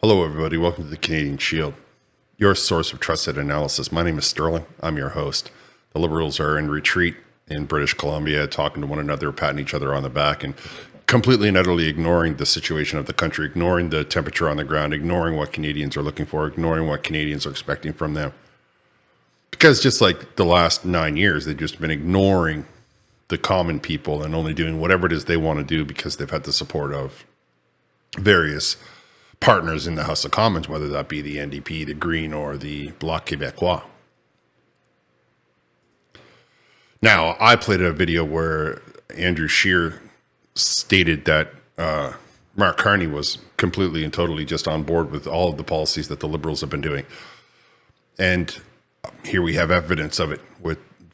Hello, everybody. Welcome to the Canadian Shield, your source of trusted analysis. My name is Sterling. I'm your host. The Liberals are in retreat in British Columbia, talking to one another, patting each other on the back, and completely and utterly ignoring the situation of the country, ignoring the temperature on the ground, ignoring what Canadians are looking for, ignoring what Canadians are expecting from them. Because just like the last 9 years, they've just been ignoring the common people and only doing whatever it is they want to do because they've had the support of various partners in the House of Commons, whether that be the NDP, the Green, or the Bloc Québécois. Now, I played a video where Andrew Scheer stated that Mark Carney was completely and totally just on board with all of the policies that the Liberals have been doing. And here we have evidence of it.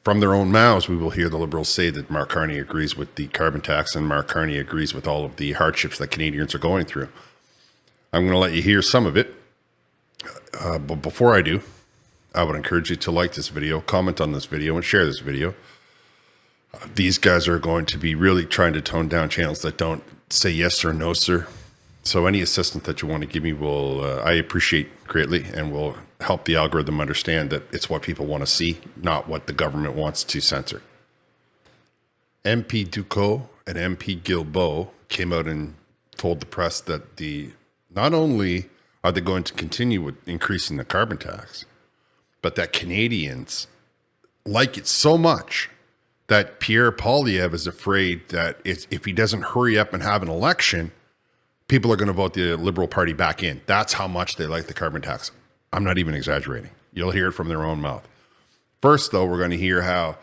From their own mouths, we will hear the Liberals say that Mark Carney agrees with the carbon tax and Mark Carney agrees with all of the hardships that Canadians are going through. I'm going to let you hear some of it. But before I do, I would encourage you to like this video, comment on this video, and share this video. These guys are going to be really trying to tone down channels that don't say yes or no, sir. So any assistance that you want to give me I appreciate greatly, and will help the algorithm understand that it's what people want to see, not what the government wants to censor. MP Ducot and MP Guilbeault came out and told the press that not only are they going to continue with increasing the carbon tax, but that Canadians like it so much that Pierre Poilievre is afraid that if he doesn't hurry up and have an election, people are going to vote the Liberal Party back in. That's how much they like the carbon tax. I'm not even exaggerating. You'll hear it from their own mouth. First, though, we're going to hear how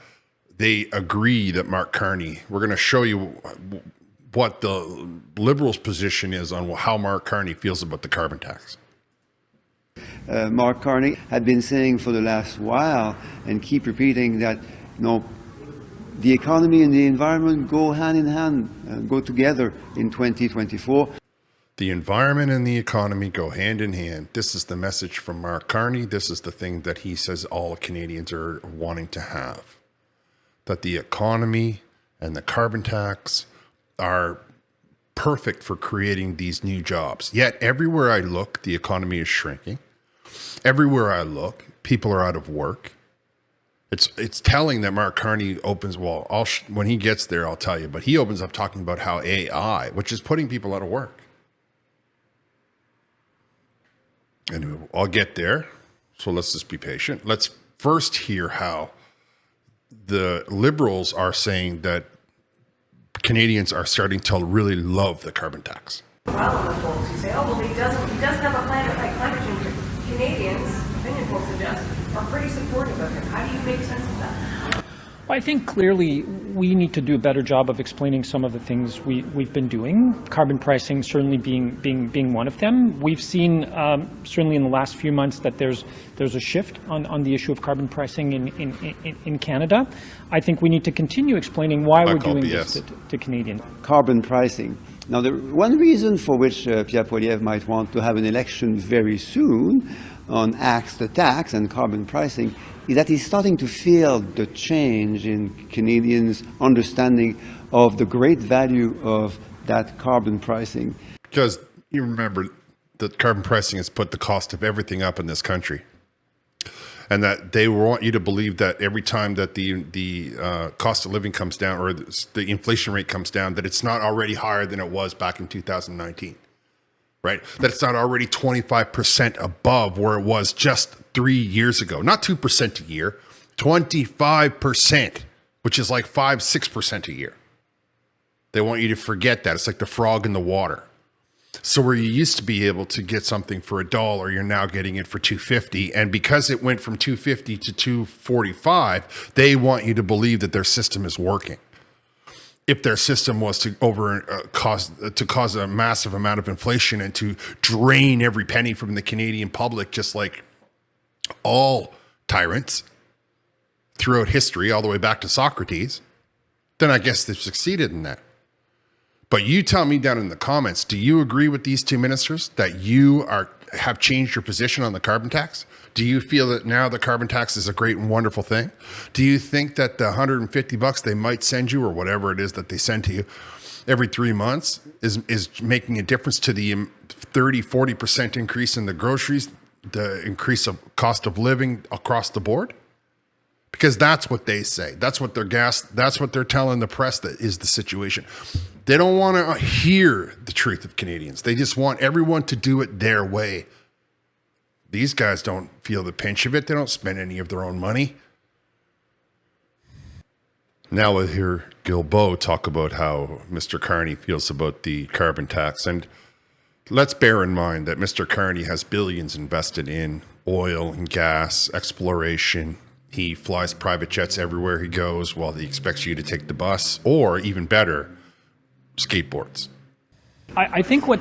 they agree that Mark Carney, we're going to show you what the Liberals' position is on how Mark Carney feels about the carbon tax. Mark Carney had been saying for the last while and keep repeating that, the economy and the environment go hand in hand, go together in 2024. The environment and the economy go hand in hand. This is the message from Mark Carney. This is the thing that he says all Canadians are wanting to have. That the economy and the carbon tax are perfect for creating these new jobs. Yet everywhere I look, the economy is shrinking. Everywhere I look, people are out of work. It's telling that Mark Carney opens, when he gets there, I'll tell you, but he opens up talking about how AI, which is putting people out of work. Anyway, I'll get there. So let's just be patient. Let's first hear how the Liberals are saying that Canadians are starting to really love the carbon tax. Well, the folks who say, he doesn't have a plan to fight climate change. Canadians, opinion polls suggest, are pretty supportive of him. How do you make sense of that? Well, I think clearly we need to do a better job of explaining some of the things we've been doing. Carbon pricing certainly being one of them. We've seen certainly in the last few months that there's a shift on the issue of carbon pricing in Canada. I think we need to continue explaining why we're doing this to Canadians. Carbon pricing. Now, the one reason for which Pierre Poilievre might want to have an election very soon on the tax and carbon pricing is that he's starting to feel the change in Canadians' understanding of the great value of that carbon pricing. Because you remember that carbon pricing has put the cost of everything up in this country. And that they want you to believe that every time that the cost of living comes down, or the inflation rate comes down, that it's not already higher than it was back in 2019, right? That it's not already 25% above where it was just 3 years ago. Not 2% a year, 25%, which is like 5-6% a year. They want you to forget that. It's like the frog in the water. So where you used to be able to get something for $1, you're now getting it for $2.50. And because it went from $2.50 to $2.45, they want you to believe that their system is working. If their system was to cause a massive amount of inflation and to drain every penny from the Canadian public, just like all tyrants throughout history, all the way back to Socrates, then I guess they've succeeded in that. But you tell me down in the comments, do you agree with these two ministers that you have changed your position on the carbon tax? Do you feel that now the carbon tax is a great and wonderful thing? Do you think that the $150 they might send you, or whatever it is that they send to you, every 3 months is making a difference to the 30-40% increase in the groceries, the increase of cost of living across the board? Because that's what they say. That's what they're telling the press that is the situation. They don't want to hear the truth of Canadians. They just want everyone to do it their way. These guys don't feel the pinch of it. They don't spend any of their own money. Now we'll hear Guilbeault talk about how Mr. Carney feels about the carbon tax. And let's bear in mind that Mr. Carney has billions invested in oil and gas, exploration. He flies private jets everywhere he goes while he expects you to take the bus, or even better, skateboards. I think what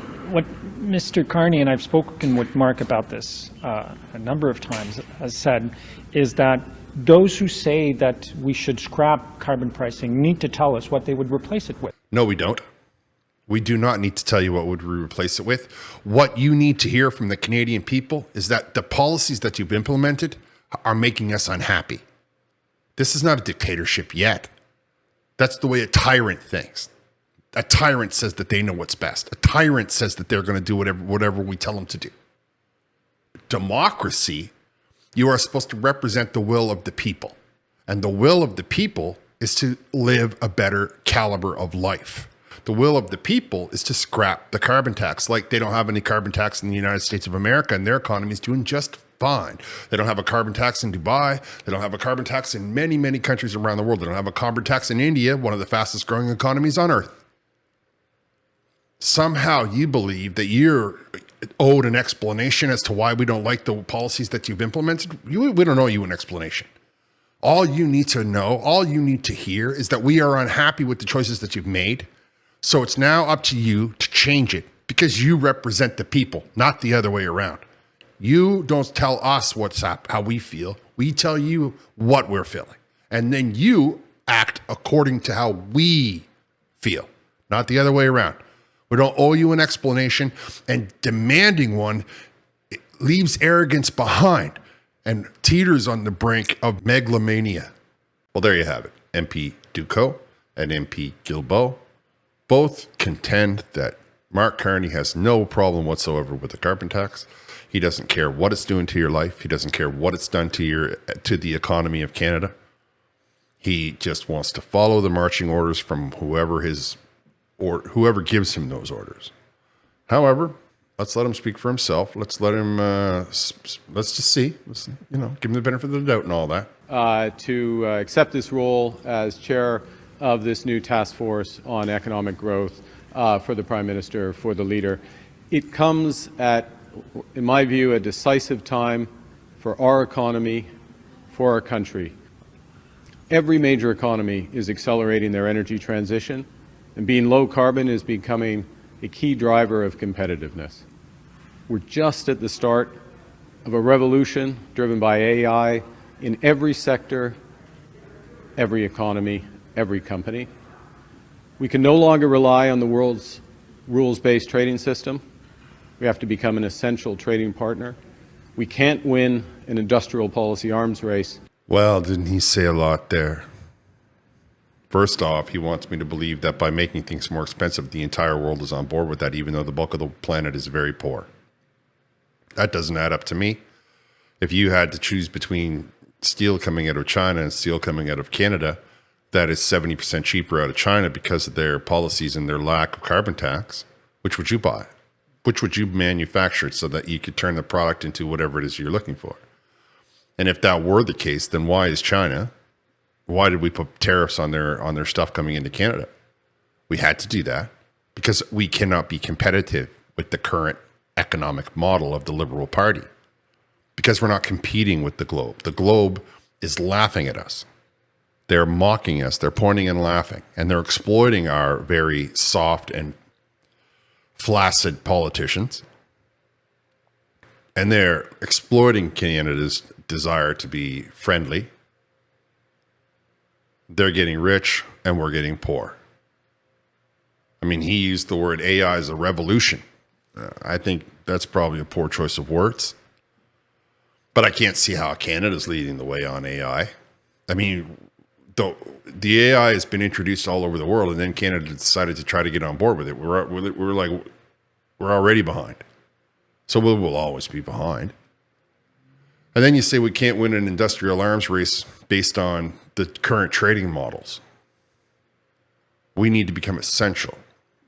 Mr. Carney, and I've spoken with Mark about this a number of times, has said, is that those who say that we should scrap carbon pricing need to tell us what they would replace it with. No, we don't. We do not need to tell you what would we replace it with. What you need to hear from the Canadian people is that the policies that you've implemented are making us unhappy. This is not a dictatorship yet. That's the way a tyrant thinks. A tyrant says that they know what's best. A tyrant says that they're going to do whatever we tell them to do. Democracy, you are supposed to represent the will of the people. And the will of the people is to live a better caliber of life. The will of the people is to scrap the carbon tax. Like they don't have any carbon tax in the United States of America, and their economy is doing just fine. They don't have a carbon tax in Dubai. They don't have a carbon tax in many, many countries around the world. They don't have a carbon tax in India, one of the fastest growing economies on earth. Somehow you believe that you're owed an explanation as to why we don't like the policies that you've implemented. We don't owe you an explanation. All you need to know, all you need to hear is that we are unhappy with the choices that you've made. So it's now up to you to change it because you represent the people, not the other way around. You don't tell us how we feel. We tell you what we're feeling. And then you act according to how we feel, not the other way around. We don't owe you an explanation, and demanding one leaves arrogance behind and teeters on the brink of megalomania. Well, there you have it. MP Ducot and MP Guilbeault both contend that Mark Carney has no problem whatsoever with the carbon tax. He doesn't care what it's doing to your life. He doesn't care what it's done to the economy of Canada. He just wants to follow the marching orders from whoever gives him those orders. However, let's let him speak for himself. Let's let him. Let's just see. Let's, give him the benefit of the doubt and all that. To accept this role as chair of this new task force on economic growth for the Prime Minister, for the leader, it comes at, in my view, a decisive time for our economy, for our country. Every major economy is accelerating their energy transition, and being low carbon is becoming a key driver of competitiveness. We're just at the start of a revolution driven by AI in every sector, every economy, every company. We can no longer rely on the world's rules-based trading system. We have to become an essential trading partner. We can't win an industrial policy arms race. Well, didn't he say a lot there? First off, he wants me to believe that by making things more expensive, the entire world is on board with that, even though the bulk of the planet is very poor. That doesn't add up to me. If you had to choose between steel coming out of China and steel coming out of Canada, that is 70% cheaper out of China because of their policies and their lack of carbon tax, which would you buy? Which would you manufacture so that you could turn the product into whatever it is you're looking for? And if that were the case, then why did we put tariffs on their stuff coming into Canada? We had to do that because we cannot be competitive with the current economic model of the Liberal Party because we're not competing with the globe. The globe is laughing at us. They're mocking us. They're pointing and laughing, and they're exploiting our very soft and flaccid politicians. And they're exploiting Canada's desire to be friendly. They're getting rich and we're getting poor. I mean, he used the word AI as a revolution. I think that's probably a poor choice of words. But I can't see how Canada's leading the way on AI. I mean, the AI has been introduced all over the world, and then Canada decided to try to get on board with it. We're already behind, so we'll always be behind. And then you say we can't win an industrial arms race based on the current trading models. We need to become essential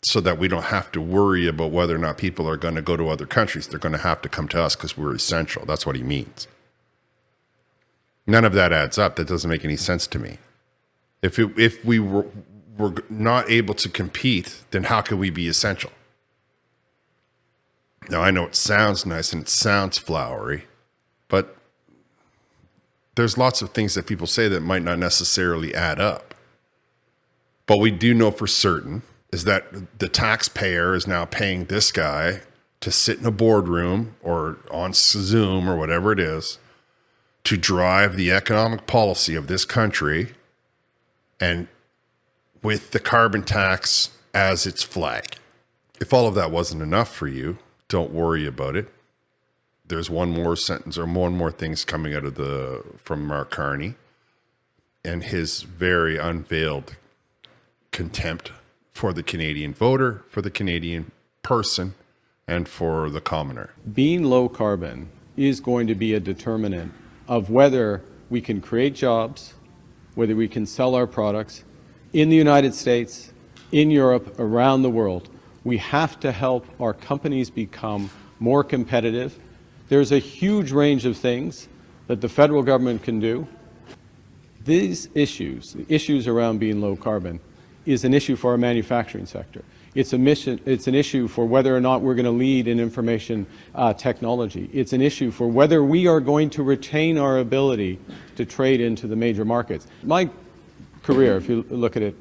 so that we don't have to worry about whether or not people are going to go to other countries. They're going to have to come to us because we're essential. That's what he means. None of that adds up. That doesn't make any sense to me. If we were not able to compete, then how can we be essential? Now, I know it sounds nice and it sounds flowery, but there's lots of things that people say that might not necessarily add up. But we do know for certain is that the taxpayer is now paying this guy to sit in a boardroom or on Zoom or whatever it is to drive the economic policy of this country, and with the carbon tax as its flag. If all of that wasn't enough for you, don't worry about it. There's one more sentence or one more things coming out of from Mark Carney and his very unveiled contempt for the Canadian voter, for the Canadian person, and for the commoner. Being low carbon is going to be a determinant of whether we can create jobs, whether we can sell our products in the United States, in Europe, around the world. We have to help our companies become more competitive. There's a huge range of things that the federal government can do. These issues, the issues around being low carbon, is an issue for our manufacturing sector. It's an issue for whether or not we're going to lead in information technology. It's an issue for whether we are going to retain our ability to trade into the major markets. My career, if you look at it,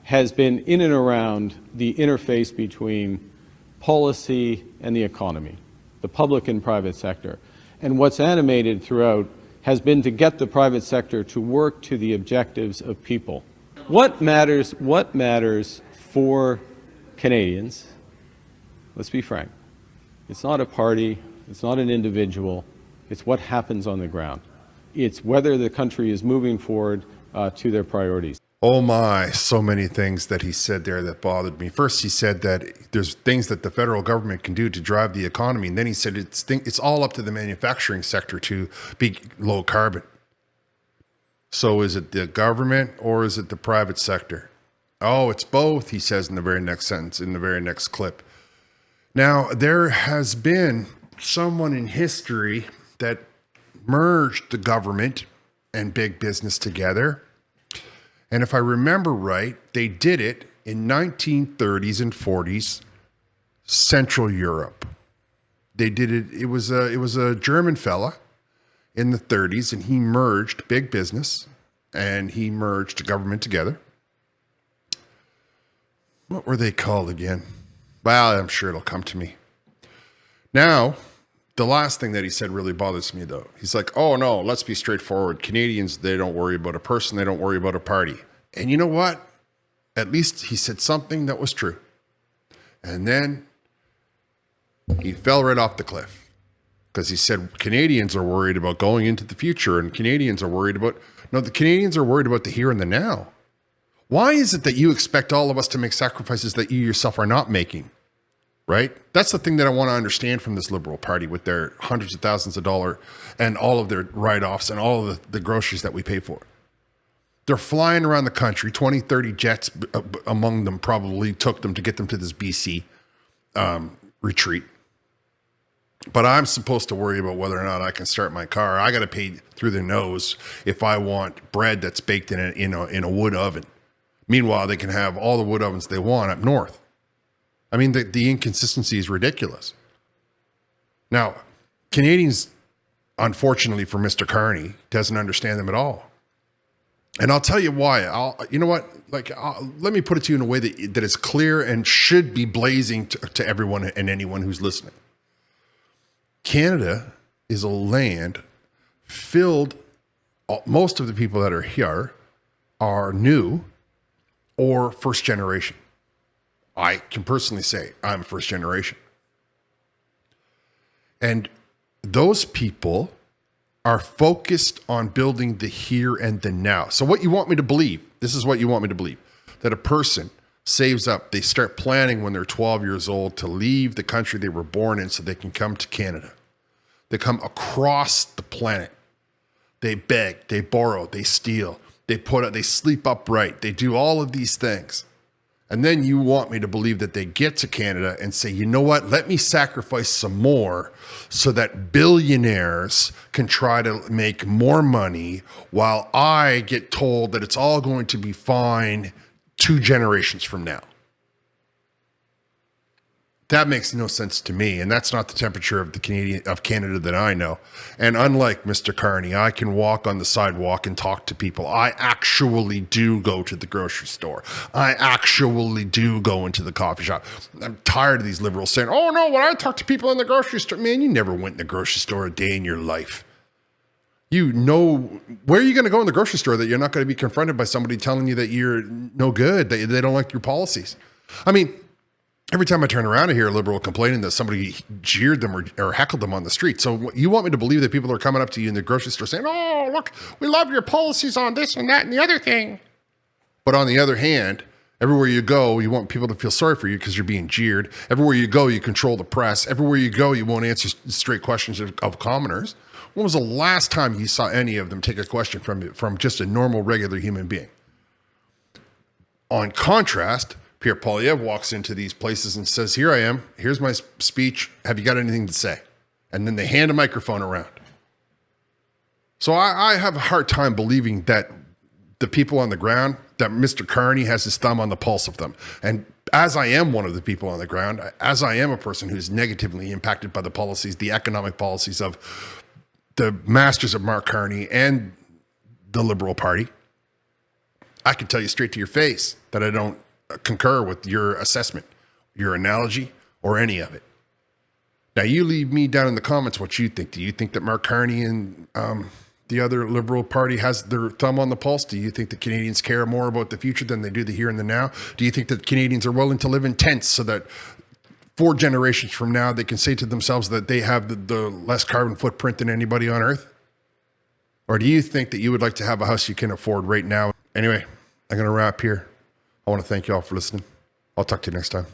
has been in and around the interface between policy and the economy, the public and private sector. And what's animated throughout has been to get the private sector to work to the objectives of people. What matters for Canadians, let's be frank, it's not a party, it's not an individual, it's what happens on the ground. It's whether the country is moving forward to their priorities. Oh my, so many things that he said there that bothered me. First, he said that there's things that the federal government can do to drive the economy. And then he said it's all up to the manufacturing sector to be low carbon. So is it the government or is it the private sector? Oh, it's both, he says in the very next sentence, in the very next clip. Now, there has been someone in history that merged the government and big business together. And if I remember right, they did it in 1930s and 40s, Central Europe. They did it. It was a German fella in the 30s, and he merged big business and he merged government together. What were they called again? Well, I'm sure it'll come to me. Now, the last thing that he said really bothers me, though. He's like, oh, no, let's be straightforward. Canadians, they don't worry about a person. They don't worry about a party. And you know what? At least he said something that was true. And then he fell right off the cliff because he said Canadians are worried about going into the future and Canadians are worried about... No, the Canadians are worried about the here and the now. Why is it that you expect all of us to make sacrifices that you yourself are not making? Right? That's the thing that I want to understand from this Liberal Party with their hundreds of thousands of dollars and all of their write-offs and all of the groceries that we pay for. They're flying around the country, 20, 30 jets among them probably took them to get them to this BC retreat. But I'm supposed to worry about whether or not I can start my car. I got to pay through the nose if I want bread that's baked in a wood oven. Meanwhile, they can have all the wood ovens they want up north. I mean, the inconsistency is ridiculous. Now, Canadians, unfortunately for Mr. Carney, doesn't understand them at all. And I'll tell you why. You know what? Let me put it to you in a way that is clear and should be blazing to everyone and anyone who's listening. Canada is a land filled, most of the people that are here are new or first generation. I can personally say I'm first generation. And those people are focused on building the here and the now. So what you want me to believe, this is what you want me to believe, that a person saves up, they start planning when they're 12 years old to leave the country they were born in so they can come to Canada. They come across the planet. They beg, they borrow, they steal, they sleep upright, they do all of these things. And then you want me to believe that they get to Canada and say, you know what, let me sacrifice some more so that billionaires can try to make more money while I get told that it's all going to be fine 2 generations from now. That makes no sense to me, and that's not the temperature of Canada that I know. And unlike Mr. Carney, I can walk on the sidewalk and talk to people. I actually do go to the grocery store. I actually do go into the coffee shop. I'm tired of these liberals saying, "Oh no, when I talk to people in the grocery store," man, you never went in the grocery store a day in your life. You know, where are you going to go in the grocery store that you're not going to be confronted by somebody telling you that you're no good, that they don't like your policies? I mean, every time I turn around, I hear a liberal complaining that somebody jeered them or heckled them on the street. So you want me to believe that people are coming up to you in the grocery store saying, "Oh, look, we love your policies on this and that and the other thing." But on the other hand, everywhere you go, you want people to feel sorry for you because you're being jeered. Everywhere you go, you control the press. Everywhere you go, you won't answer straight questions of commoners. When was the last time you saw any of them take a question from just a normal, regular human being? On contrast, Pierre Poilievre walks into these places and says, "Here I am. Here's my speech. Have you got anything to say?" And then they hand a microphone around. So I have a hard time believing that the people on the ground, that Mr. Carney has his thumb on the pulse of them. And as I am one of the people on the ground, as I am a person who's negatively impacted by the policies, the economic policies of the masters of Mark Carney and the Liberal Party, I can tell you straight to your face that I don't concur with your assessment, your analogy, or any of it. Now, you leave me down in the comments what you think. Do you think that Mark Carney and the other Liberal Party has their thumb on the pulse? Do you think that Canadians care more about the future than they do the here and the now? Do you think that Canadians are willing to live in tents so that 4 generations from now, they can say to themselves that they have the less carbon footprint than anybody on Earth? Or do you think that you would like to have a house you can afford right now? Anyway, I'm going to wrap here. I want to thank you all for listening. I'll talk to you next time.